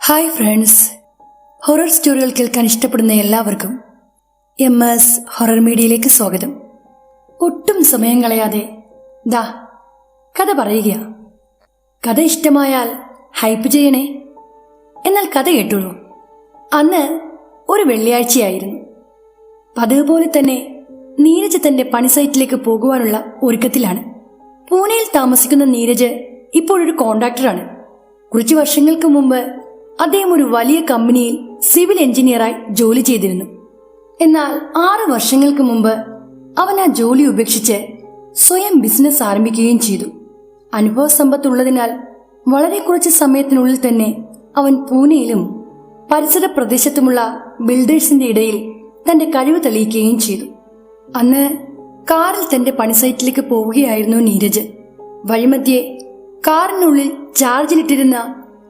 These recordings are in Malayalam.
ഹായ് ഫ്രണ്ട്സ്, ഹൊറർ സ്റ്റോറികൾ കേൾക്കാൻ ഇഷ്ടപ്പെടുന്ന എല്ലാവർക്കും MS ഹൊറർ മീഡിയയിലേക്ക് സ്വാഗതം. ഒട്ടും സമയം കളയാതെ ദാ കഥ പറയുക. കഥ ഇഷ്ടമായാൽ ഹൈപ്പ് ചെയ്യണേ. എന്നാൽ കഥ കേട്ടുള്ളൂ. അന്ന് ഒരു വെള്ളിയാഴ്ചയായിരുന്നു. പതിവ് പോലെ തന്നെ നീരജ് തന്റെ പണി സൈറ്റിലേക്ക് പോകുവാനുള്ള ഒരുക്കത്തിലാണ്. പൂനെയിൽ താമസിക്കുന്ന നീരജ് ഇപ്പോഴൊരു കോൺട്രാക്ടറാണ്. കുറച്ചു വർഷങ്ങൾക്ക് മുമ്പ് അദ്ദേഹം ഒരു വലിയ കമ്പനിയിൽ സിവിൽ എഞ്ചിനീയറായി ജോലി ചെയ്തിരുന്നു. എന്നാൽ 6 വർഷങ്ങൾക്ക് മുമ്പ് അവൻ ആ ജോലി ഉപേക്ഷിച്ച് സ്വയം ബിസിനസ് ആരംഭിക്കുകയും ചെയ്തു. അനുഭവ സമ്പത്തുള്ളതിനാൽ വളരെ കുറച്ച് സമയത്തിനുള്ളിൽ തന്നെ അവൻ പൂനെയിലും പരിസര പ്രദേശത്തുമുള്ള ബിൽഡേഴ്സിന്റെ ഇടയിൽ തന്റെ കഴിവ് തെളിയിക്കുകയും ചെയ്തു. അന്ന് കാറിൽ തന്റെ പണി സൈറ്റിലേക്ക് പോവുകയായിരുന്നു നീരജ്. വഴിമധ്യേ കാറിനുള്ളിൽ ചാർജിലിട്ടിരുന്ന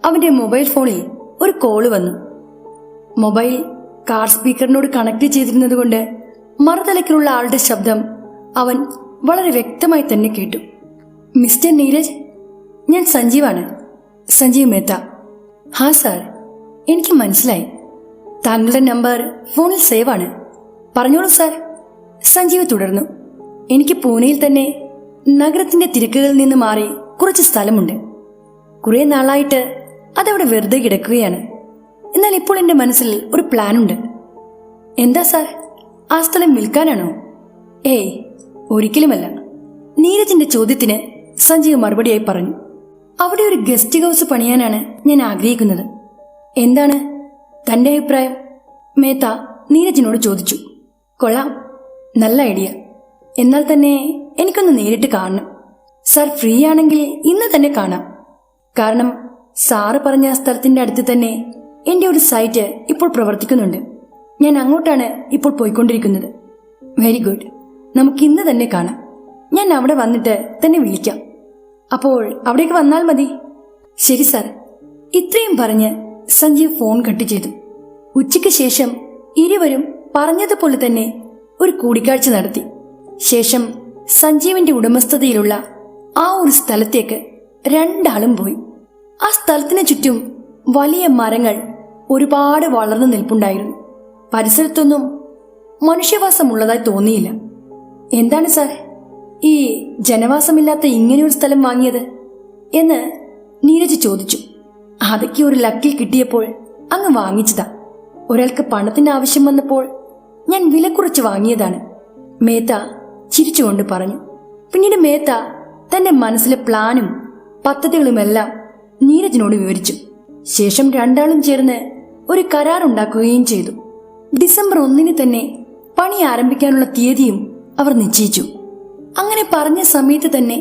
അവന്റെ മൊബൈൽ ഫോണിൽ ഒരു കോള് വന്നു. മൊബൈൽ കാർ സ്പീക്കറിനോട് കണക്ട് ചെയ്തിരുന്നത് കൊണ്ട് മറുതലക്കിലുള്ള ആളുടെ ശബ്ദം അവൻ വളരെ വ്യക്തമായി തന്നെ കേട്ടു. മിസ്റ്റർ നീരജ്, ഞാൻ സഞ്ജീവാണ്, സഞ്ജീവ് മേത്ത. ഹാ സാർ, എനിക്ക് മനസ്സിലായി. താങ്കളുടെ നമ്പർ ഫോണിൽ സേവ് ആണ്. പറഞ്ഞോളൂ സാർ. സഞ്ജീവ് തുടർന്നു. എനിക്ക് പൂനെയിൽ തന്നെ നഗരത്തിന്റെ തിരക്കുകളിൽ നിന്ന് മാറി കുറച്ച് സ്ഥലമുണ്ട്. കുറെ നാളായിട്ട് അതവിടെ വെറുതെ കിടക്കുകയാണ്. എന്നാൽ ഇപ്പോൾ എന്റെ മനസ്സിൽ ഒരു പ്ലാനുണ്ട്. എന്താ സാർ? ആ സ്ഥലം വിൽക്കാനാണോ? ഏയ്, ഒരിക്കലുമല്ല. നീരജിന്റെ ചോദ്യത്തിന് സഞ്ജീവ് മറുപടിയായി പറഞ്ഞു. അവിടെ ഒരു ഗസ്റ്റ് ഹൗസ് പണിയാനാണ് ഞാൻ ആഗ്രഹിക്കുന്നത്. എന്താണ് തന്റെ അഭിപ്രായം? മേത്ത നീരജിനോട് ചോദിച്ചു. കൊള്ളാം, നല്ല ഐഡിയ. എന്നാൽ തന്നെ എനിക്കൊന്ന് നേരിട്ട് കാണണം. സാർ ഫ്രീ ആണെങ്കിൽ ഇന്ന് തന്നെ കാണാം. കാരണം സാറ് പറഞ്ഞ ആ സ്ഥലത്തിന്റെ അടുത്ത് തന്നെ എന്റെ ഒരു സൈറ്റ് ഇപ്പോൾ പ്രവർത്തിക്കുന്നുണ്ട്. ഞാൻ അങ്ങോട്ടാണ് ഇപ്പോൾ പോയിക്കൊണ്ടിരിക്കുന്നത്. വെരി ഗുഡ്, നമുക്ക് ഇന്ന് തന്നെ കാണാം. ഞാൻ അവിടെ വന്നിട്ട് തന്നെ വിളിക്കാം. അപ്പോൾ അവിടേക്ക് വന്നാൽ മതി. ശരി സാർ. ഇത്രയും പറഞ്ഞ് സഞ്ജീവ് ഫോൺ കട്ട് ചെയ്തു. ഉച്ചയ്ക്ക് ശേഷം ഇരുവരും പറഞ്ഞതുപോലെ തന്നെ ഒരു കൂടിക്കാഴ്ച നടത്തി. ശേഷം സഞ്ജീവിന്റെ ഉടമസ്ഥതയിലുള്ള ആ ഒരു സ്ഥലത്തേക്ക് രണ്ടാളും പോയി. ആ സ്ഥലത്തിന് ചുറ്റും വലിയ മരങ്ങൾ ഒരുപാട് വളർന്നു നിൽപ്പുണ്ടായിരുന്നു. പരിസരത്തൊന്നും മനുഷ്യവാസമുള്ളതായി തോന്നിയില്ല. എന്താണ് സാർ ഈ ജനവാസമില്ലാത്ത ഇങ്ങനെയൊരു സ്ഥലം വാങ്ങിയത് എന്ന് നീരജ് ചോദിച്ചു. അതൊക്കെ ഒരു ലക്കിൽ കിട്ടിയപ്പോൾ അങ്ങ് വാങ്ങിച്ചതാ. ഒരാൾക്ക് പണത്തിന്റെ ആവശ്യം വന്നപ്പോൾ ഞാൻ വില കുറച്ച് വാങ്ങിയതാണ്, മേത്ത ചിരിച്ചുകൊണ്ട് പറഞ്ഞു. പിന്നീട് മേത്ത തന്റെ മനസ്സിലെ പ്ലാനും പദ്ധതികളുമെല്ലാം നീരജിനോട് വിവരിച്ചു. ശേഷം രണ്ടാളും ചേർന്ന് ഒരു കരാറുണ്ടാക്കുകയും ചെയ്തു. ഡിസംബർ 1 തന്നെ പണി ആരംഭിക്കാനുള്ള തീയതിയും അവർ നിശ്ചയിച്ചു. അങ്ങനെ പറഞ്ഞ സമയത്ത് തന്നെ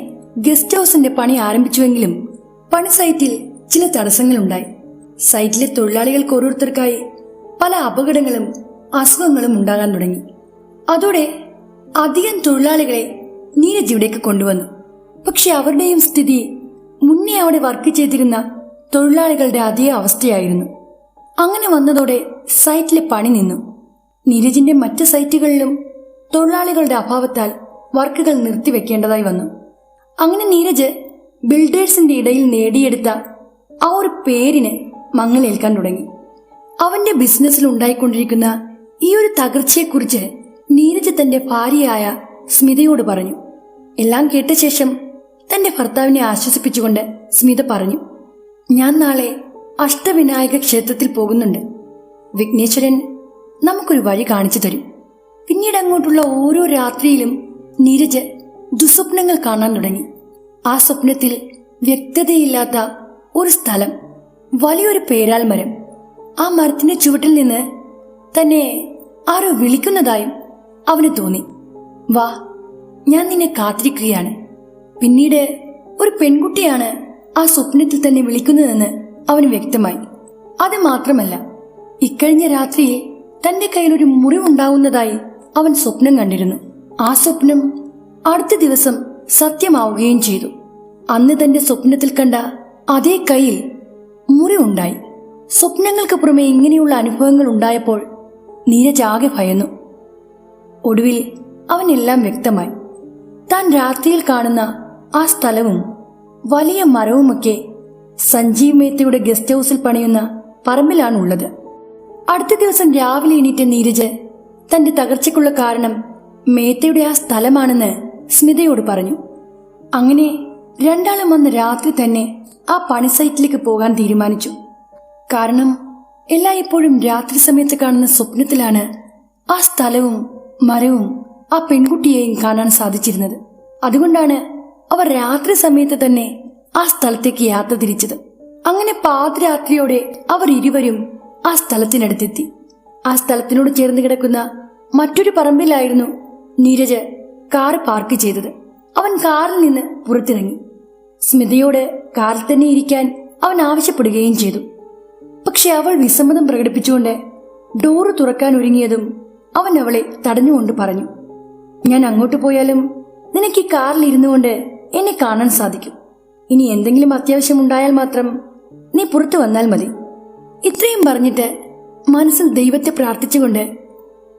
ഗസ്റ്റ് ഹൗസിന്റെ പണി ആരംഭിച്ചുവെങ്കിലും പണി സൈറ്റിൽ ചില തടസ്സങ്ങളുണ്ടായി. സൈറ്റിലെ തൊഴിലാളികൾക്ക് ഓരോരുത്തർക്കായി പല അപകടങ്ങളും അസുഖങ്ങളും ഉണ്ടാകാൻ തുടങ്ങി. അതോടെ അധികം തൊഴിലാളികളെ നീരജ് ഇവിടേക്ക് കൊണ്ടുവന്നു. പക്ഷെ അവരുടെയും സ്ഥിതി മുന്നേ അവിടെ വർക്ക് ചെയ്തിരുന്ന തൊഴിലാളികളുടെ അതേ അവസ്ഥയായിരുന്നു. അങ്ങനെ വന്നതോടെ സൈറ്റിലെ പണി നിന്നു. നീരജിന്റെ മറ്റ് സൈറ്റുകളിലും തൊഴിലാളികളുടെ അഭാവത്താൽ വർക്കുകൾ നിർത്തിവെക്കേണ്ടതായി വന്നു. അങ്ങനെ നീരജ് ബിൽഡേഴ്സിന്റെ ഇടയിൽ നേടിയെടുത്ത ആ ഒരു പേരിന് മങ്ങലേൽക്കാൻ തുടങ്ങി. അവന്റെ ബിസിനസ്സിൽ ഉണ്ടായിക്കൊണ്ടിരിക്കുന്ന ഈ ഒരു തകർച്ചയെക്കുറിച്ച് നീരജ് തന്റെ ഭാര്യയായ സ്മിതയോട് പറഞ്ഞു. എല്ലാം കേട്ട ശേഷം തന്റെ ഭർത്താവിനെ ആശ്വസിപ്പിച്ചുകൊണ്ട് സ്മിത പറഞ്ഞു, ഞാൻ നാളെ അഷ്ടവിനായക ക്ഷേത്രത്തിൽ പോകുന്നുണ്ട്. വിഘ്നേശ്വരൻ നമുക്കൊരു വഴി കാണിച്ചു തരും. പിന്നീട് അങ്ങോട്ടുള്ള ഓരോ രാത്രിയിലും നീരജ് ദുസ്വപ്നങ്ങൾ കാണാൻ തുടങ്ങി. ആ സ്വപ്നത്തിൽ വ്യക്തതയില്ലാത്ത ഒരു സ്ഥലം, വലിയൊരു പേരാൽ മരം. ആ മരത്തിന്റെ ചുവട്ടിൽ നിന്ന് തന്നെ ആരോ വിളിക്കുന്നതായും അവന് തോന്നി. വാ, ഞാൻ നിന്നെ കാത്തിരിക്കുകയാണ്. പിന്നീട് ഒരു പെൺകുട്ടിയാണ് ആ സ്വപ്നത്തിൽ തന്നെ വിളിക്കുന്നതെന്ന് അവന് വ്യക്തമായി. അത് മാത്രമല്ല, ഇക്കഴിഞ്ഞ രാത്രിയിൽ തന്റെ കയ്യിൽ ഒരു മുറിവുണ്ടാവുന്നതായി അവൻ സ്വപ്നം കണ്ടിരുന്നു. ആ സ്വപ്നം അടുത്ത ദിവസം സത്യമാവുകയും ചെയ്തു. അന്ന് തന്റെ സ്വപ്നത്തിൽ കണ്ട അതേ കയ്യിൽ മുറിവുണ്ടായി. സ്വപ്നങ്ങൾക്ക് പുറമെ ഇങ്ങനെയുള്ള അനുഭവങ്ങൾ ഉണ്ടായപ്പോൾ നീരജ് ആകെ ഭയന്നു. ഒടുവിൽ അവനെല്ലാം വ്യക്തമായി. താൻ രാത്രിയിൽ കാണുന്ന ആ സ്ഥലവും വലിയ മരവുമൊക്കെ സഞ്ജീവ് മേത്തയുടെ ഗസ്റ്റ് ഹൗസിൽ പണിയുന്ന പറമ്പിലാണുള്ളത്. അടുത്ത ദിവസം രാവിലെ എണീറ്റ നീരജ് തന്റെ തകർച്ചയ്ക്കുള്ള കാരണം മേത്തയുടെ ആ സ്ഥലമാണെന്ന് സ്മിതയോട് പറഞ്ഞു. അങ്ങനെ രണ്ടാളും അന്ന് രാത്രി തന്നെ ആ പണി സൈറ്റിലേക്ക് പോകാൻ തീരുമാനിച്ചു. കാരണം എല്ലായ്പ്പോഴും രാത്രി സമയത്ത് കാണുന്ന സ്വപ്നത്തിലാണ് ആ സ്ഥലവും മരവും ആ പെൺകുട്ടിയെയും കാണാൻ സാധിച്ചിരുന്നത്. അതുകൊണ്ടാണ് അവർ രാത്രി സമയത്ത് തന്നെ ആ സ്ഥലത്തേക്ക് യാത്ര തിരിച്ചത്. അങ്ങനെ പാതിരാത്രിയോടെ അവർ ഇരുവരും ആ സ്ഥലത്തിനടുത്തെത്തി. ആ സ്ഥലത്തിനോട് ചേർന്ന് കിടക്കുന്ന മറ്റൊരു പറമ്പിലായിരുന്നു നീരജ് കാർ പാർക്ക് ചെയ്തത്. അവൻ കാറിൽ നിന്ന് പുറത്തിറങ്ങി. സ്മിതയോട് കാറിൽ തന്നെ ഇരിക്കാൻ അവൻ ആവശ്യപ്പെടുകയും ചെയ്തു. പക്ഷെ അവൾ വിസമ്മതം പ്രകടിപ്പിച്ചുകൊണ്ട് ഡോറ് തുറക്കാൻ ഒരുങ്ങിയതും അവൻ അവളെ തടഞ്ഞുകൊണ്ട് പറഞ്ഞു, ഞാൻ അങ്ങോട്ട് പോയാലും നിനക്ക് ഈ കാറിൽ ഇരുന്നു കൊണ്ട് എന്നെ കാണാൻ സാധിക്കും. ഇനി എന്തെങ്കിലും അത്യാവശ്യമുണ്ടായാൽ മാത്രം നീ പുറത്തു വന്നാൽ മതി. ഇത്രയും പറഞ്ഞിട്ട് മനസ്സിൽ ദൈവത്തെ പ്രാർത്ഥിച്ചുകൊണ്ട്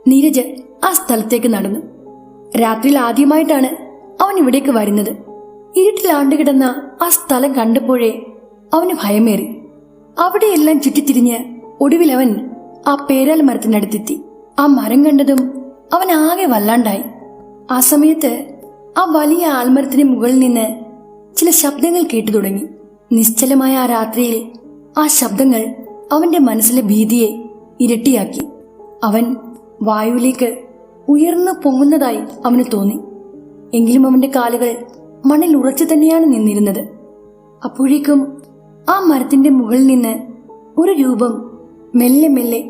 നീരജ് ആ സ്ഥലത്തേക്ക് നടന്നു. രാത്രിയിൽ ആദ്യമായിട്ടാണ് അവൻ ഇവിടേക്ക് വരുന്നത്. ഇരുട്ടിലാണ്ടുകിടന്ന ആ സ്ഥലം കണ്ടപ്പോഴേ അവന് ഭയമേറി. അവിടെയെല്ലാം ചുറ്റിത്തിരിഞ്ഞ് ഒടുവിൽ അവൻ ആ പേരാൽ മരത്തിനടുത്തെത്തി. ആ മരം കണ്ടതും അവൻ ആകെ വല്ലാണ്ടായി. ആ സമയത്ത് ആ വലിയ ആൽമരത്തിന് മുകളിൽ നിന്ന് ചില ശബ്ദങ്ങൾ കേട്ടു തുടങ്ങി. നിശ്ചലമായ ആ രാത്രിയിൽ ആ ശബ്ദങ്ങൾ അവന്റെ മനസ്സിലെ ഭീതിയെ ഇരട്ടിയാക്കി. അവൻ വായുവിലേക്ക് ഉയർന്നു പൊങ്ങുന്നതായി അവന് തോന്നി. എങ്കിലും അവന്റെ കാലുകൾ മണ്ണിൽ ഉറച്ചു തന്നെയാണ് നിന്നിരുന്നത്. അപ്പോഴേക്കും ആ മരത്തിന്റെ മുകളിൽ നിന്ന് ഒരു രൂപം മെല്ലെ മെല്ലെ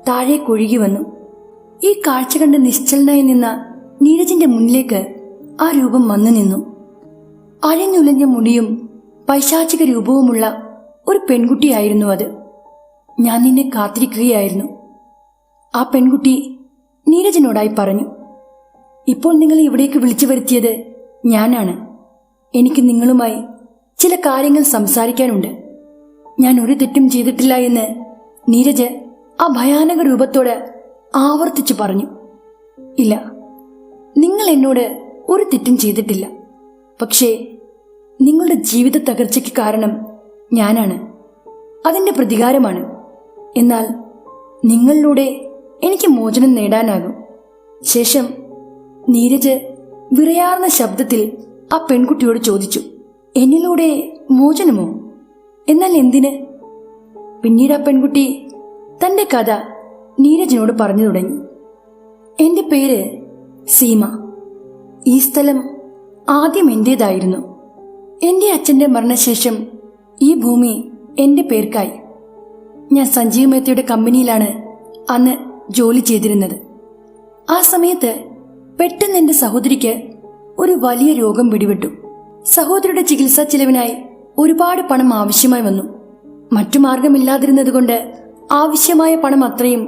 താഴെ കൊഴുകി വന്നു. ഈ കാഴ്ച കണ്ട് നിശ്ചലനായി നിന്ന നീരജിന്റെ മുന്നിലേക്ക് ആ രൂപം വന്നു നിന്നു. അഴഞ്ഞുലഞ്ഞ മുടിയും പൈശാചിക രൂപവുമുള്ള ഒരു പെൺകുട്ടിയായിരുന്നു അത്. ഞാൻ നിന്നെ കാത്തിരിക്കുകയായിരുന്നു. ആ പെൺകുട്ടി നീരജിനോടായി പറഞ്ഞു, ഇപ്പോൾ നിങ്ങളെ ഇവിടേക്ക് വിളിച്ചു വരുത്തിയത് ഞാനാണ്. എനിക്ക് നിങ്ങളുമായി ചില കാര്യങ്ങൾ സംസാരിക്കാനുണ്ട്. ഞാൻ ഒരു തെറ്റും ചെയ്തിട്ടില്ല എന്ന് നീരജ് ആ ഭയാനക രൂപത്തോട് ആവർത്തിച്ചു പറഞ്ഞു. ഇല്ല, നിങ്ങൾ എന്നോട് ഒരു തെറ്റും ചെയ്തിട്ടില്ല. പക്ഷേ നിങ്ങളുടെ ജീവിത തകർച്ചയ്ക്ക് കാരണം ഞാനാണ്. അതിന്റെ പ്രതികാരമാണ്. എന്നാൽ നിങ്ങളിലൂടെ എനിക്ക് മോചനം നേടാനാകും. ശേഷം നീരജ് വിറയാർന്ന ശബ്ദത്തിൽ ആ പെൺകുട്ടിയോട് ചോദിച്ചു, എന്നിലൂടെ മോചനമോ? എന്നാൽ എന്തിന്? പിന്നീട് ആ പെൺകുട്ടി തന്റെ കഥ നീരജിനോട് പറഞ്ഞു തുടങ്ങി. എന്റെ പേര് സീമ. ഈ സ്ഥലം ആദ്യം എന്റേതായിരുന്നു. എന്റെ അച്ഛന്റെ മരണശേഷം ഈ ഭൂമി എന്റെ പേർക്കായി. ഞാൻ സഞ്ജീവ് മേത്തയുടെ കമ്പനിയിലാണ് അന്ന് ജോലി ചെയ്തിരുന്നത്. ആ സമയത്ത് പെട്ടെന്ന് എന്റെ സഹോദരിക്ക് ഒരു വലിയ രോഗം പിടിപെട്ടു. സഹോദരിയുടെ ചികിത്സാ ചെലവിനായി ഒരുപാട് പണം ആവശ്യമായി വന്നു. മറ്റു മാർഗമില്ലാതിരുന്നതുകൊണ്ട് ആവശ്യമായ പണം അത്രയും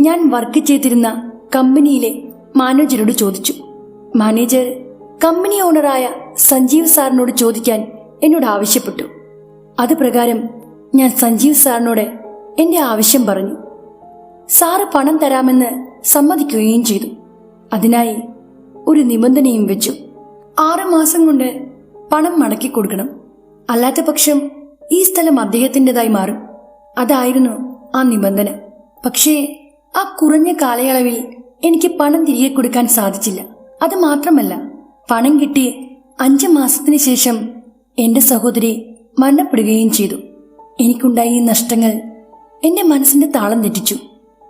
ഞാൻ വർക്ക് ചെയ്തിരുന്ന കമ്പനിയിലെ മാനേജരോട് ചോദിച്ചു. മാനേജർ കമ്പനി ഓണറായ സഞ്ജീവ് സാറിനോട് ചോദിക്കാൻ എന്നോട് ആവശ്യപ്പെട്ടു. അത് പ്രകാരം ഞാൻ സഞ്ജീവ് സാറിനോട് എന്റെ ആവശ്യം പറഞ്ഞു. സാറ് പണം തരാമെന്ന് സമ്മതിക്കുകയും ചെയ്തു. അതിനായി ഒരു നിബന്ധനയും വെച്ചു. 6 മാസം കൊണ്ട് പണം മടക്കി കൊടുക്കണം. അല്ലാത്ത പക്ഷം ഈ സ്ഥലം അദ്ദേഹത്തിൻ്റെതായി മാറും. അതായിരുന്നു ആ നിബന്ധന. പക്ഷേ ആ കുറഞ്ഞ കാലയളവിൽ എനിക്ക് പണം തിരികെ കൊടുക്കാൻ സാധിച്ചില്ല. അത് മാത്രമല്ല, പണം കിട്ടി 5 മാസത്തിന് ശേഷം എന്റെ സഹോദരി മരണപ്പെടുകയും ചെയ്തു. എനിക്കുണ്ടായ ഈ നഷ്ടങ്ങൾ എന്റെ മനസ്സിന്റെ താളം തെറ്റിച്ചു.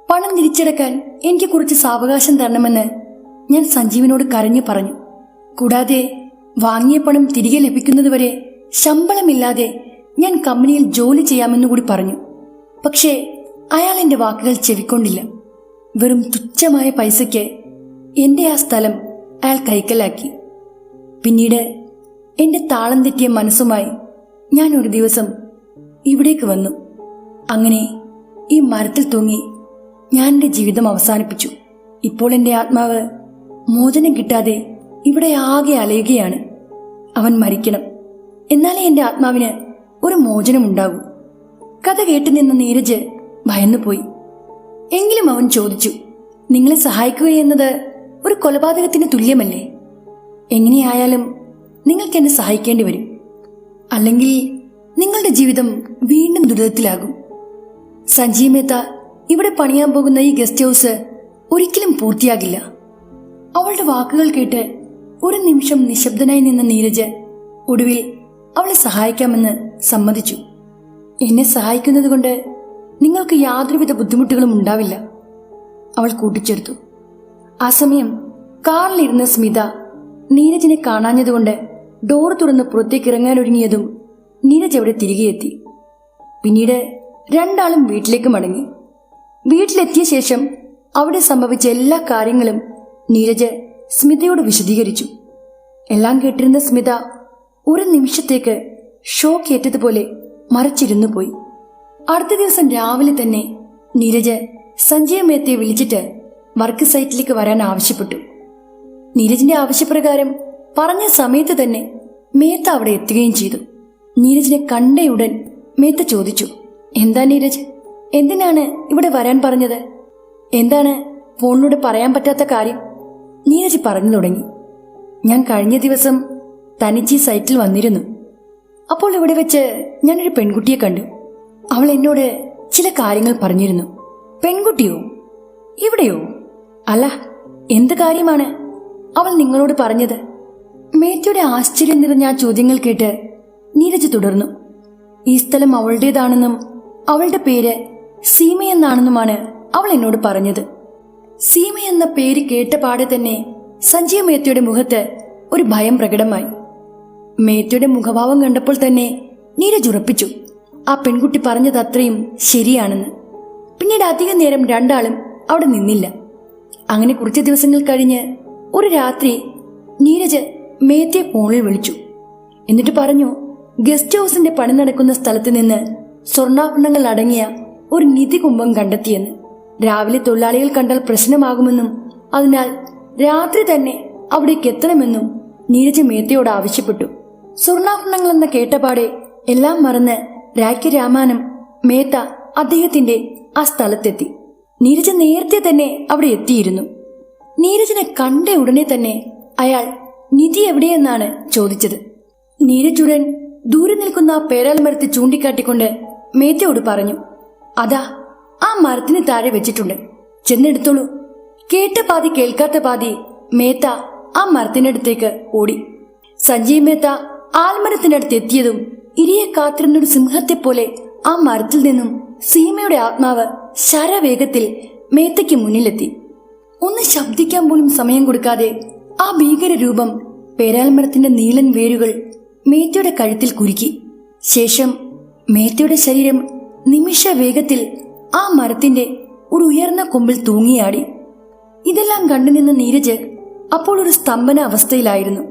പണം തിരിച്ചടക്കാൻ എനിക്ക് കുറച്ച് സാവകാശം തരണമെന്ന് ഞാൻ സഞ്ജീവിനോട് കരഞ്ഞു പറഞ്ഞു. കൂടാതെ വാങ്ങിയ പണം തിരികെ ലഭിക്കുന്നതുവരെ ശമ്പളമില്ലാതെ ഞാൻ കമ്പനിയിൽ ജോലി ചെയ്യാമെന്നു കൂടി പറഞ്ഞു. പക്ഷേ അയാൾ എന്റെ വാക്കുകൾ ചെവിക്കൊണ്ടില്ല. വെറും തുച്ഛമായ പൈസയ്ക്ക് എന്റെ ആ സ്ഥലം അയാൾ കൈക്കലാക്കി. പിന്നീട് എന്റെ താളം തെറ്റിയ മനസ്സുമായി ഞാൻ ഒരു ദിവസം ഇവിടേക്ക് വന്നു. അങ്ങനെ ഈ മരത്തിൽ തൂങ്ങി ഞാൻ എന്റെ ജീവിതം അവസാനിപ്പിച്ചു. ഇപ്പോൾ എന്റെ ആത്മാവ് മോചനം കിട്ടാതെ ഇവിടെ ആകെ അലയുകയാണ്. അവൻ മരിക്കണം, എന്നാലേ എന്റെ ആത്മാവിന് ഒരു മോചനമുണ്ടാകൂ. കഥ കേട്ടു നിന്ന നീരജ് ഭയന്നുപോയി. എങ്കിലും അവൻ ചോദിച്ചു, നിങ്ങളെ സഹായിക്കുകയെന്നത് ഒരു കൊലപാതകത്തിന് തുല്യമല്ലേ? എങ്ങനെയായാലും നിങ്ങൾക്ക് എന്നെ സഹായിക്കേണ്ടി വരും. അല്ലെങ്കിൽ നിങ്ങളുടെ ജീവിതം വീണ്ടും ദുരിതത്തിലാകും. സഞ്ജീവ് മേത്ത ഇവിടെ പണിയാൻ പോകുന്ന ഈ ഗസ്റ്റ് ഹൗസ് ഒരിക്കലും പൂർത്തിയാകില്ല. അവളുടെ വാക്കുകൾ കേട്ട് ഒരു നിമിഷം നിശബ്ദനായി നിന്ന നീരജ് ഒടുവിൽ അവളെ സഹായിക്കാമെന്ന് സമ്മതിച്ചു. എന്നെ സഹായിക്കുന്നത് കൊണ്ട് നിങ്ങൾക്ക് യാതൊരുവിധ ബുദ്ധിമുട്ടുകളും ഉണ്ടാവില്ല, അവൾ കൂട്ടിച്ചേർത്തു. ആ സമയം കാറിലിരുന്ന സ്മിത നീരജിനെ കാണാഞ്ഞതുകൊണ്ട് ഡോർ തുറന്ന് പുറത്തേക്ക് ഇറങ്ങാനൊരുങ്ങിയതും നീരജ് അവിടെ തിരികെ എത്തി. പിന്നീട് രണ്ടാളും വീട്ടിലേക്ക് മടങ്ങി. വീട്ടിലെത്തിയ ശേഷം അവിടെ സംഭവിച്ച എല്ലാ കാര്യങ്ങളും നീരജ് സ്മിതയോട് വിശദീകരിച്ചു. എല്ലാം കേട്ടിരുന്ന സ്മിത ഒരു നിമിഷത്തേക്ക് ഷോക്ക് ഏറ്റതുപോലെ മറച്ചിരുന്നു പോയി. അടുത്ത ദിവസം രാവിലെ തന്നെ നീരജ് സഞ്ജയ് മേത്തയെ വിളിച്ചിട്ട് വർക്ക് സൈറ്റിലേക്ക് വരാൻ ആവശ്യപ്പെട്ടു. നീരജിന്റെ ആവശ്യപ്രകാരം പറഞ്ഞ സമയത്ത് തന്നെ മേത്ത അവിടെ എത്തുകയും ചെയ്തു. നീരജിനെ കണ്ടയുടൻ മേത്ത ചോദിച്ചു, എന്താ നീരജ്, എന്തിനാണ് ഇവിടെ വരാൻ പറഞ്ഞത്? എന്താണ് ഫോണിലൂടെ പറയാൻ പറ്റാത്ത കാര്യം? നീരജ് പറഞ്ഞു തുടങ്ങി. ഞാൻ കഴിഞ്ഞ ദിവസം തനിച്ച് ഈ സൈറ്റിൽ വന്നിരുന്നു. അപ്പോൾ ഇവിടെ വെച്ച് ഞാനൊരു പെൺകുട്ടിയെ കണ്ടു. അവൾ എന്നോട് ചില കാര്യങ്ങൾ പറഞ്ഞിരുന്നു. പെൺകുട്ടിയോ? ഇവിടെയോ? അല്ല, എന്ത് കാര്യമാണ് അവൾ നിങ്ങളോട് പറഞ്ഞത്? മേത്തയുടെ ആശ്ചര്യം നിറഞ്ഞ ആ ചോദ്യങ്ങൾ കേട്ട് നീരജ് തുടർന്നു. ഈ സ്ഥലം അവളുടേതാണെന്നും അവളുടെ പേര് സീമയെന്നാണെന്നുമാണ് അവൾ എന്നോട് പറഞ്ഞത്. സീമ എന്ന പേര് കേട്ട പാടെ തന്നെ സഞ്ജയ് മേത്തയുടെ മുഖത്ത് ഒരു ഭയം പ്രകടമായി. മേത്തയുടെ മുഖഭാവം കണ്ടപ്പോൾ തന്നെ നീരജ് ഉറപ്പിച്ചു ആ പെൺകുട്ടി പറഞ്ഞത് അത്രയും ശരിയാണെന്ന്. പിന്നീട് അധികം നേരം രണ്ടാളും അവിടെ നിന്നില്ല. അങ്ങനെ കുറച്ച് ദിവസങ്ങൾ കഴിഞ്ഞ് ഒരു രാത്രി നീരജ് മേത്തയെ ഫോണിൽ വിളിച്ചു. എന്നിട്ട് പറഞ്ഞു ഗസ്റ്റ് ഹൗസിന്റെ പണി നടക്കുന്ന സ്ഥലത്ത് നിന്ന് സ്വർണ്ണാഭരണങ്ങൾ അടങ്ങിയ ഒരു നിധി കുംഭം കണ്ടെത്തിയെന്ന്. രാവിലെ തൊഴിലാളികൾ കണ്ടാൽ പ്രശ്നമാകുമെന്നും അതിനാൽ രാത്രി തന്നെ അവിടേക്ക് എത്തണമെന്നും നീരജ് മേത്തയോട് ആവശ്യപ്പെട്ടു. സ്വർണ്ണാഭരണങ്ങൾ എന്ന കേട്ടപാടെ എല്ലാം മറന്ന് രാമാനം മേത്ത അദ്ദേഹത്തിന്റെ ആ സ്ഥലത്തെത്തി. നീരജ് നേരത്തെ തന്നെ അവിടെ എത്തിയിരുന്നു. നീരജിനെ കണ്ട ഉടനെ തന്നെ അയാൾ നിധി എവിടെയെന്നാണ് ചോദിച്ചത്. നീരജുടൻ ദൂരെ നിൽക്കുന്ന ആ പേരാൽ മരത്തെ ചൂണ്ടിക്കാട്ടിക്കൊണ്ട് മേത്തയോട് പറഞ്ഞു, അതാ ആ മരത്തിന് താഴെ വെച്ചിട്ടുണ്ട്, ചെന്നെടുത്തോളൂ. കേട്ട പാതി കേൾക്കാത്ത പാതി മേത്ത ആ മരത്തിനടുത്തേക്ക് ഓടി. സഞ്ജയ് മേത്ത ആൽമരത്തിനടുത്ത് എത്തിയതും ഇരിയെ കാത്തിരുന്നൊരു സിംഹത്തെ പോലെ ആ മരത്തിൽ നിന്നും സീമയുടെ ആത്മാവ് ശരവേഗത്തിൽ മേത്തയ്ക്ക് മുന്നിലെത്തി. ഒന്ന് ശബ്ദിക്കാൻ പോലും സമയം കൊടുക്കാതെ ആ ഭീകര രൂപം പേരാൽമരത്തിന്റെ നീളൻ വേരുകൾ മേത്തയുടെ കഴുത്തിൽ കുരുക്കി. ശേഷം മേത്തയുടെ ശരീരം നിമിഷ വേഗത്തിൽ ആ മരത്തിന്റെ ഒരു ഉയർന്ന കൊമ്പിൽ തൂങ്ങിയാടി. ഇതെല്ലാം കണ്ടുനിന്ന നീരജ് അപ്പോൾ ഒരു സ്തംഭന അവസ്ഥയിലായിരുന്നു.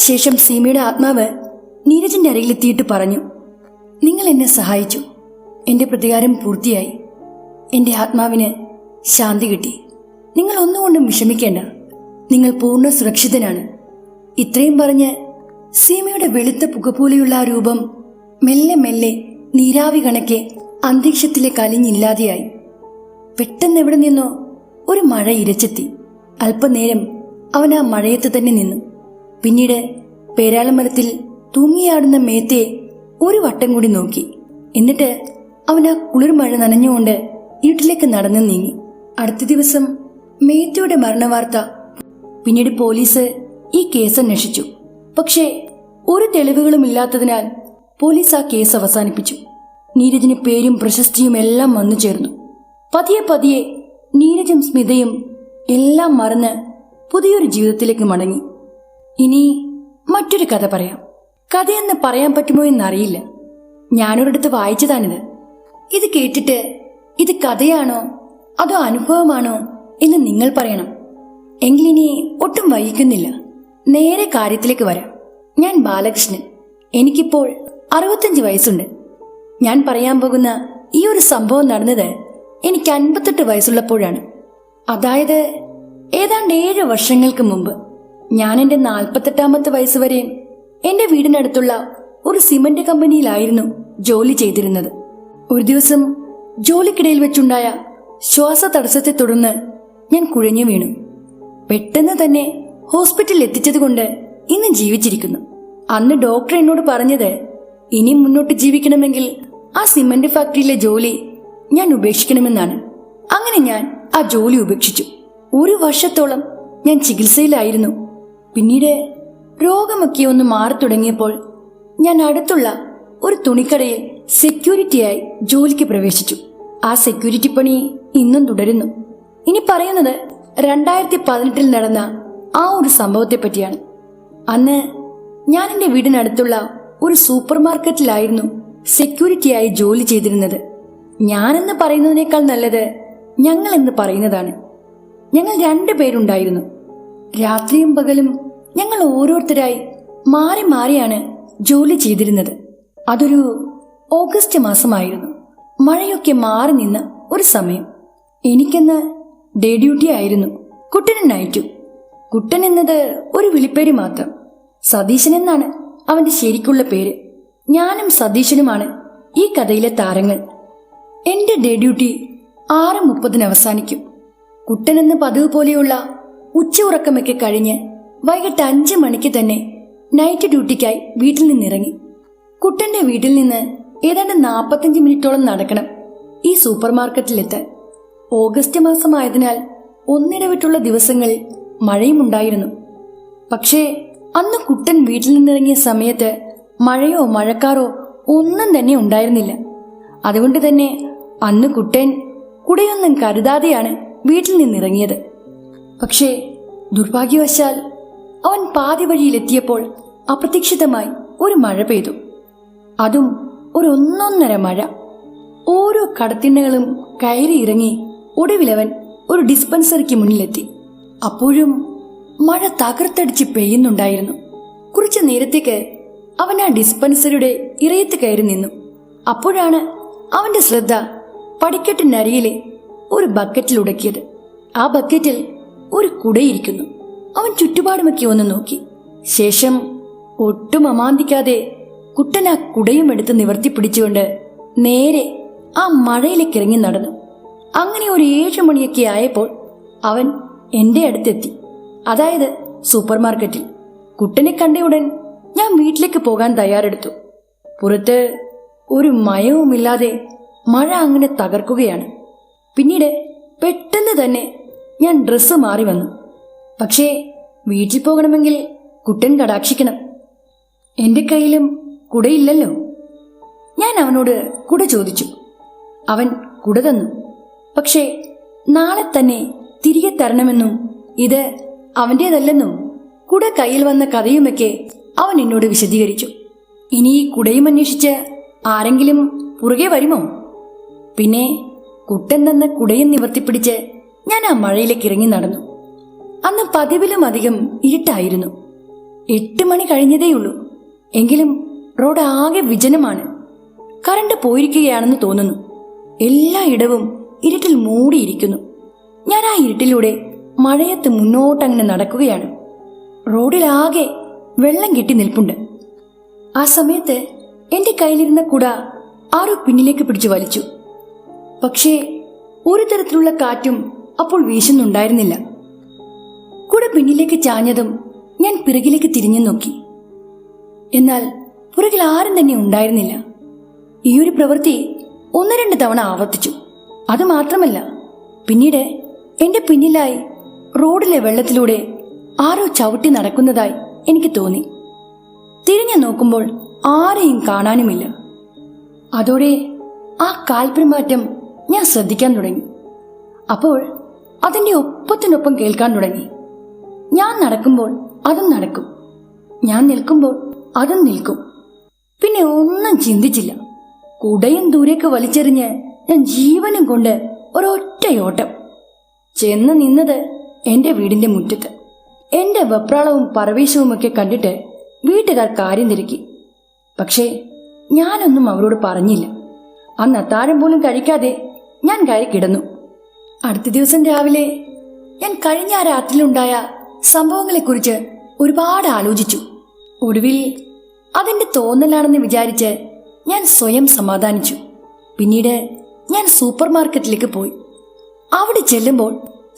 ശേഷം സീമയുടെ ആത്മാവ് നീരജിന്റെ അരികിലെത്തിയിട്ട് പറഞ്ഞു, നിങ്ങൾ എന്നെ സഹായിച്ചു, എന്റെ പ്രതികാരം പൂർത്തിയായി, എന്റെ ആത്മാവിന് ശാന്തി കിട്ടി. നിങ്ങൾ ഒന്നുകൊണ്ടും വിഷമിക്കേണ്ട, നിങ്ങൾ പൂർണ്ണ സുരക്ഷിതനാണ്. ഇത്രയും പറഞ്ഞ് സീമയുടെ വെളുത്ത പുകപോലെയുള്ള ആ രൂപം മെല്ലെ മെല്ലെ നീരാവി കണക്കെ അന്തരീക്ഷത്തിലേക്ക് അലിഞ്ഞില്ലാതെയായി. പെട്ടെന്ന് എവിടെ നിന്നോ ഒരു മഴ ഇരച്ചെത്തി. അല്പനേരം അവൻ ആ മഴയത്ത് തന്നെ നിന്നു. പിന്നീട് പേരാളമരത്തിൽ തൂങ്ങിയാടുന്ന മേത്തയെ ഒരു വട്ടം കൂടി നോക്കി. എന്നിട്ട് അവൻ ആ കുളിർമഴ നനഞ്ഞുകൊണ്ട് വീട്ടിലേക്ക് നടന്നു നീങ്ങി. അടുത്ത ദിവസം മേത്തയുടെ മരണവാർത്ത. പിന്നീട് പോലീസ് ഈ കേസ് അന്വേഷിച്ചു. പക്ഷേ ഒരു തെളിവുകളും ഇല്ലാത്തതിനാൽ പോലീസ് ആ കേസ് അവസാനിപ്പിച്ചു. നീരജിന് പേരും പ്രശസ്തിയും എല്ലാം വന്നു ചേർന്നു. പതിയെ പതിയെ നീരജും സ്മിതയും എല്ലാം മറന്ന് പുതിയൊരു ജീവിതത്തിലേക്ക് മടങ്ങി. ഇനി മറ്റൊരു കഥ പറയാം. കഥയെന്ന് പറയാൻ പറ്റുമോ എന്നറിയില്ല. ഞാനൊരിടത്ത് വായിച്ചതാണിത്. ഇത് കേട്ടിട്ട് ഇത് കഥയാണോ അതോ അനുഭവമാണോ എന്ന് നിങ്ങൾ പറയണം. എങ്കിലിനി ഒട്ടും വൈകിക്കുന്നില്ല, നേരെ കാര്യത്തിലേക്ക് വരാം. ഞാൻ ബാലകൃഷ്ണൻ. എനിക്കിപ്പോൾ 65 വയസ്സുണ്ട്. ഞാൻ പറയാൻ പോകുന്ന ഈ ഒരു സംഭവം നടന്നത് എനിക്ക് 58 വയസ്സുള്ളപ്പോഴാണ്. അതായത് ഏതാണ്ട് 7 വർഷങ്ങൾക്ക് മുമ്പ്. ഞാൻ എന്റെ 48ാമത്തെ വയസ്സ് വരെ എന്റെ വീടിനടുത്തുള്ള ഒരു സിമന്റ് കമ്പനിയിലായിരുന്നു ജോലി ചെയ്തിരുന്നത്. ഒരു ദിവസം ജോലിക്കിടയിൽ വെച്ചുണ്ടായ ശ്വാസ തടസ്സത്തെ തുടർന്ന് ഞാൻ കുഴഞ്ഞു വീണു. പെട്ടെന്ന് തന്നെ ഹോസ്പിറ്റലിൽ എത്തിച്ചതുകൊണ്ട് ഇന്ന് ജീവിച്ചിരിക്കുന്നു. അന്ന് ഡോക്ടർ എന്നോട് പറഞ്ഞത് ഇനി മുന്നോട്ട് ജീവിക്കണമെങ്കിൽ ആ സിമന്റ് ഫാക്ടറിയിലെ ജോലി ഞാൻ ഉപേക്ഷിക്കണമെന്നാണ്. അങ്ങനെ ഞാൻ ആ ജോലി ഉപേക്ഷിച്ചു. 1 വർഷത്തോളം ഞാൻ ചികിത്സയിലായിരുന്നു. പിന്നീട് രോഗമൊക്കെ ഒന്ന് മാറി തുടങ്ങിയപ്പോൾ ഞാൻ അടുത്തുള്ള ഒരു തുണിക്കടയിൽ സെക്യൂരിറ്റിയായി ജോലിക്ക് പ്രവേശിച്ചു. ആ സെക്യൂരിറ്റി പണി ഇന്നും തുടരുന്നു. ഇനി പറയുന്നത് 2018 നടന്ന ആ ഒരു സംഭവത്തെ പറ്റിയാണ്. അന്ന് ഞാൻ എൻ്റെ വീടിനടുത്തുള്ള ഒരു സൂപ്പർ മാർക്കറ്റിലായിരുന്നു സെക്യൂരിറ്റിയായി ജോലി ചെയ്തിരുന്നത്. ഞാനെന്ന് പറയുന്നതിനേക്കാൾ നല്ലത് ഞങ്ങൾ എന്ന് പറയുന്നതാണ്. ഞങ്ങൾ 2 പേരുണ്ടായിരുന്നു. രാത്രിയും പകലും ഞങ്ങൾ ഓരോരുത്തരായി മാറി മാറിയാണ് ജോലി ചെയ്തിരുന്നത്. അതൊരു ഓഗസ്റ്റ് മാസമായിരുന്നു. മഴയൊക്കെ മാറി നിന്ന ഒരു സമയം. എനിക്കെന്ന് ഡേ ഡ്യൂട്ടി ആയിരുന്നു, കുട്ടന് നൈറ്റും. കുട്ടൻ എന്നത് ഒരു വിളിപ്പേര് മാത്രം. സതീശൻ എന്നാണ് അവന്റെ ശരിക്കുള്ള പേര്. ഞാനും സതീശനുമാണ് ഈ കഥയിലെ താരങ്ങൾ. എന്റെ ഡേ ഡ്യൂട്ടി 6:30 അവസാനിക്കും. കുട്ടനെന്ന് പതിവ് പോലെയുള്ള ഉച്ച ഉറക്കമൊക്കെ കഴിഞ്ഞ് വൈകിട്ട് 5 മണിക്ക് തന്നെ നൈറ്റ് ഡ്യൂട്ടിക്കായി വീട്ടിൽ നിന്നിറങ്ങി. കുട്ടന്റെ വീട്ടിൽ നിന്ന് ഏതാണ്ട് 45 മിനിറ്റോളം നടക്കണം ഈ സൂപ്പർ മാർക്കറ്റിലെത്താൻ. ഓഗസ്റ്റ് മാസമായതിനാൽ ഒന്നിടവിട്ടുള്ള ദിവസങ്ങളിൽ മഴയും ഉണ്ടായിരുന്നു. പക്ഷേ അന്ന് കുട്ടൻ വീട്ടിൽ നിന്നിറങ്ങിയ സമയത്ത് മഴയോ മഴക്കാറോ ഒന്നും തന്നെ ഉണ്ടായിരുന്നില്ല. അതുകൊണ്ട് തന്നെ അന്ന് കുട്ടൻ കുടയൊന്നും കരുതാതെയാണ് വീട്ടിൽ നിന്നിറങ്ങിയത്. പക്ഷേ ദുർഭാഗ്യവശാൽ അവൻ പാതി വഴിയിലെത്തിയപ്പോൾ അപ്രതീക്ഷിതമായി ഒരു മഴ പെയ്തു. അതും ഒരു 1.5 മഴ. ഓരോ കടത്തിണ്ണകളും കയറി ഇറങ്ങി ഒടുവിലവൻ ഒരു ഡിസ്പെൻസറിക്ക് മുന്നിലെത്തി. അപ്പോഴും മഴ തകർത്തടിച്ച് പെയ്യുന്നുണ്ടായിരുന്നു. കുറച്ചു നേരത്തേക്ക് അവൻ ആ ഡിസ്പെൻസറിയുടെ ഇറയത്ത് കയറി നിന്നു. അപ്പോഴാണ് അവന്റെ ശ്രദ്ധ പടിക്കെട്ടിനരികിലെ ഒരു ബക്കറ്റിൽ ഉടക്കിയത്. ആ ബക്കറ്റിൽ ഒരു കുടയിരിക്കുന്നു. അവൻ ചുറ്റുപാടുമൊക്കെ ഒന്ന് നോക്കി. ശേഷം ഒട്ടും അമാന്തിക്കാതെ കുട്ടൻ ആ കുടയും എടുത്ത് നിവർത്തി പിടിച്ചുകൊണ്ട് നേരെ ആ മഴയിലേക്ക് ഇറങ്ങി നടന്നു. അങ്ങനെ ഒരു 7 മണിയൊക്കെ ആയപ്പോൾ അവൻ എന്റെ അടുത്തെത്തി, അതായത് സൂപ്പർ മാർക്കറ്റിൽ. കുട്ടനെ കണ്ടയുടൻ ഞാൻ വീട്ടിലേക്ക് പോകാൻ തയ്യാറെടുത്തു. പുറത്ത് ഒരു മയവുമില്ലാതെ മഴ അങ്ങനെ തകർക്കുകയാണ്. പിന്നീട് പെട്ടെന്ന് തന്നെ ഞാൻ ഡ്രസ്സ് മാറി വന്നു. പക്ഷേ വീട്ടിൽ പോകണമെങ്കിൽ കുട്ടൻ കടാക്ഷിക്കണം. എന്റെ കയ്യിലും കുടയില്ലല്ലോ. ഞാൻ അവനോട് കുട ചോദിച്ചു. അവൻ കുട തന്നു. പക്ഷേ നാളെ തന്നെ തിരികെ തരണമെന്നും ഇത് അവന്റേതല്ലെന്നും കുട കയ്യിൽ വന്ന കഥയുമൊക്കെ അവൻ എന്നോട് വിശദീകരിച്ചു. ഇനി ഈ കുടയും അന്വേഷിച്ച് ആരെങ്കിലും പുറകെ വരുമോ? പിന്നെ കുട്ടൻ തന്ന കുടയും നിവർത്തിപ്പിടിച്ച് ഞാൻ ആ മഴയിലേക്ക് ഇറങ്ങി നടന്നു. അന്ന് പതിവിലും അധികം ഇരുട്ടായിരുന്നു. 8 മണി കഴിഞ്ഞതേയുള്ളൂ. എങ്കിലും റോഡ് ആകെ വിജനമാണ്. കറണ്ട് പോയിരിക്കുകയാണെന്ന് തോന്നുന്നു. എല്ലായിടവും ഇരുട്ടിൽ മൂടിയിരിക്കുന്നു. ഞാൻ ആ ഇരുട്ടിലൂടെ മഴയത്ത് മുന്നോട്ടങ്ങനെ നടക്കുകയാണ്. റോഡിലാകെ വെള്ളം കെട്ടി നിൽപ്പുണ്ട്. ആ സമയത്ത് എന്റെ കയ്യിലിരുന്ന കുട ആരോ പിന്നിലേക്ക് പിടിച്ചു വലിച്ചു. പക്ഷേ ഒരു തരത്തിലുള്ള കാറ്റും അപ്പോൾ വീശുന്നുണ്ടായിരുന്നില്ല. കുട പിന്നിലേക്ക് ചാഞ്ഞതും ഞാൻ പിറകിലേക്ക് തിരിഞ്ഞു നോക്കി. എന്നാൽ പുറകിൽ ആരും തന്നെ ഉണ്ടായിരുന്നില്ല. ഈ ഒരു പ്രവൃത്തി 1-2 തവണ ആവർത്തിച്ചു. അതുമാത്രമല്ല, പിന്നീട് എന്റെ പിന്നിലായി റോഡിലെ വെള്ളത്തിലൂടെ ആരോ ചവിട്ടി നടക്കുന്നതായി എനിക്ക് തോന്നി. തിരിഞ്ഞു നോക്കുമ്പോൾ ആരെയും കാണാനുമില്ല. അതോടെ ആ കാൽപെരുമാറ്റം ഞാൻ ശ്രദ്ധിക്കാൻ തുടങ്ങി. അപ്പോൾ അതിന്റെ ഒപ്പത്തിനൊപ്പം കേൾക്കാൻ തുടങ്ങി. ഞാൻ നടക്കുമ്പോൾ അതും നടക്കും, ഞാൻ നിൽക്കുമ്പോൾ അതും നിൽക്കും. പിന്നെ ഒന്നും ചിന്തിച്ചില്ല. കുടയും ദൂരേക്ക് വലിച്ചെറിഞ്ഞ് ഞാൻ ജീവനും കൊണ്ട് ഒരൊറ്റയോട്ടം ചെന്ന് നിന്നത് എന്റെ വീടിന്റെ മുറ്റത്ത്. എന്റെ വെപ്രാളവും പരവേശവുമൊക്കെ കണ്ടിട്ട് വീട്ടുകാർ കാര്യം തിരക്കി. പക്ഷേ ഞാനൊന്നും അവരോട് പറഞ്ഞില്ല. അന്ന് അത്താഴം പോലും കഴിക്കാതെ ഞാൻ കയറി കിടന്നു. അടുത്ത ദിവസം രാവിലെ ഞാൻ കഴിഞ്ഞ ആ രാത്രിയിലുണ്ടായ സംഭവങ്ങളെക്കുറിച്ച് ഒരുപാട് ആലോചിച്ചു. ഒടുവിൽ അതെന്റെ തോന്നലാണെന്ന് വിചാരിച്ച് ഞാൻ സ്വയം സമാധാനിച്ചു. പിന്നീട് ഞാൻ സൂപ്പർ മാർക്കറ്റിലേക്ക് പോയി. അവിടെ ചെല്ലുമ്പോൾ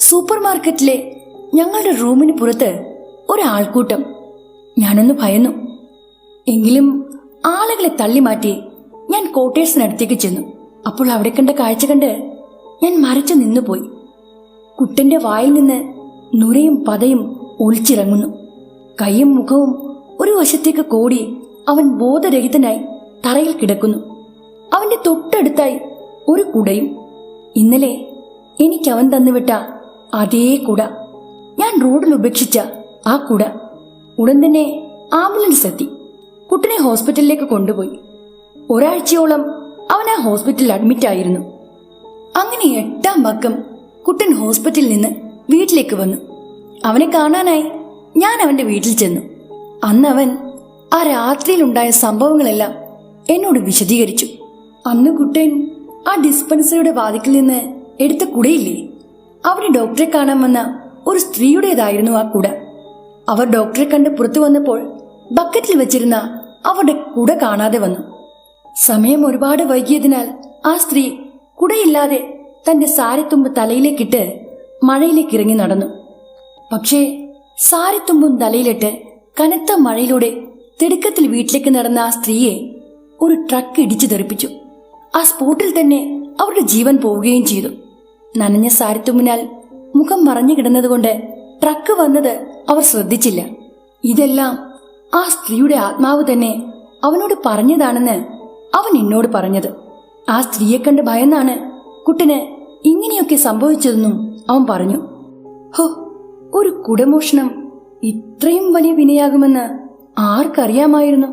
സൂപ്പർ മാർക്കറ്റിലെ ഞങ്ങളുടെ റൂമിന് പുറത്ത് ഒരാൾക്കൂട്ടം. ഞാനൊന്ന് ഭയന്നു. എങ്കിലും ആളുകളെ തള്ളി മാറ്റി ഞാൻ ക്വാർട്ടേഴ്സിനടുത്തേക്ക് ചെന്നു. അപ്പോൾ അവിടെ കണ്ട കാഴ്ച കണ്ട് ഞാൻ മരച്ചു നിന്നുപോയി. കുട്ടന്റെ വായിൽ നിന്ന് നുരയും പതയും ഒലിച്ചിറങ്ങുന്നു. കൈയും മുഖവും ഒരു വശത്തേക്ക് കോടി അവൻ ബോധരഹിതനായി തറയിൽ കിടക്കുന്നു. അവന്റെ തൊട്ടടുത്തായി ഒരു കുടയും. ഇന്നലെ എനിക്ക് അവൻ തന്നുവിട്ട അതേ കുട, ഞാൻ റോഡിൽ ഉപേക്ഷിച്ച ആ കുട. ഉടൻ തന്നെ ആംബുലൻസ് എത്തി. കുട്ടനെ ഹോസ്പിറ്റലിലേക്ക് കൊണ്ടുപോയി. ഒരാഴ്ചയോളം അവൻ ആ ഹോസ്പിറ്റലിൽ അഡ്മിറ്റ് ആയിരുന്നു. അങ്ങനെ 8-ാം പക്കം കുട്ടൻ ഹോസ്പിറ്റലിൽ നിന്ന് വീട്ടിലേക്ക് വന്നു. അവനെ കാണാനായി ഞാൻ അവന്റെ വീട്ടിൽ ചെന്നു. അന്ന് അവൻ ആ രാത്രിയിലുണ്ടായ സംഭവങ്ങളെല്ലാം എന്നോട് വിശദീകരിച്ചു. അന്ന് കുട്ടൻ ആ ഡിസ്പെൻസറിയുടെ വാതിക്കൽ നിന്ന് എടുത്ത കുടയില്ലേ, അവിടെ ഡോക്ടറെ കാണാൻ വന്ന ഒരു സ്ത്രീയുടേതായിരുന്നു ആ കുട. അവർ ഡോക്ടറെ കണ്ട് പുറത്തു വന്നപ്പോൾ ബക്കറ്റിൽ വെച്ചിരുന്ന അവരുടെ കുട കാണാതെ വന്നു. സമയം ഒരുപാട് വൈകിയതിനാൽ ആ സ്ത്രീ കുടയില്ലാതെ തന്റെ സാരിത്തുമ്പ് തലയിലേക്കിട്ട് മഴയിലേക്ക് ഇറങ്ങി നടന്നു. പക്ഷേ സാരിത്തുമ്പും തലയിലിട്ട് കനത്ത മഴയിലൂടെ തിടുക്കത്തിൽ വീട്ടിലേക്ക് നടന്ന ആ സ്ത്രീയെ ഒരു ട്രക്ക് ഇടിച്ചു തെറിപ്പിച്ചു. ആ സ്പോട്ടിൽ തന്നെ അവരുടെ ജീവൻ പോവുകയും ചെയ്തു. നനഞ്ഞ സാരിത്തുമ്പിനാൽ മുഖം മറഞ്ഞു കിടന്നതുകൊണ്ട് ട്രക്ക് വന്നത് അവർ ശ്രദ്ധിച്ചില്ല. ഇതെല്ലാം ആ സ്ത്രീയുടെ ആത്മാവ് തന്നെ അവനോട് പറഞ്ഞതാണെന്ന് അവൻ എന്നോട് പറഞ്ഞത്. ആ സ്ത്രീയെ കണ്ട് ഭയന്നാണ് കുട്ടന് ഇങ്ങനെയൊക്കെ സംഭവിച്ചതെന്നും അവൻ പറഞ്ഞു. ഹോ, ഒരു കുടമോഷണം ഇത്രയും വലിയ വിനയാകുമെന്ന് ആർക്കറിയാമായിരുന്നു?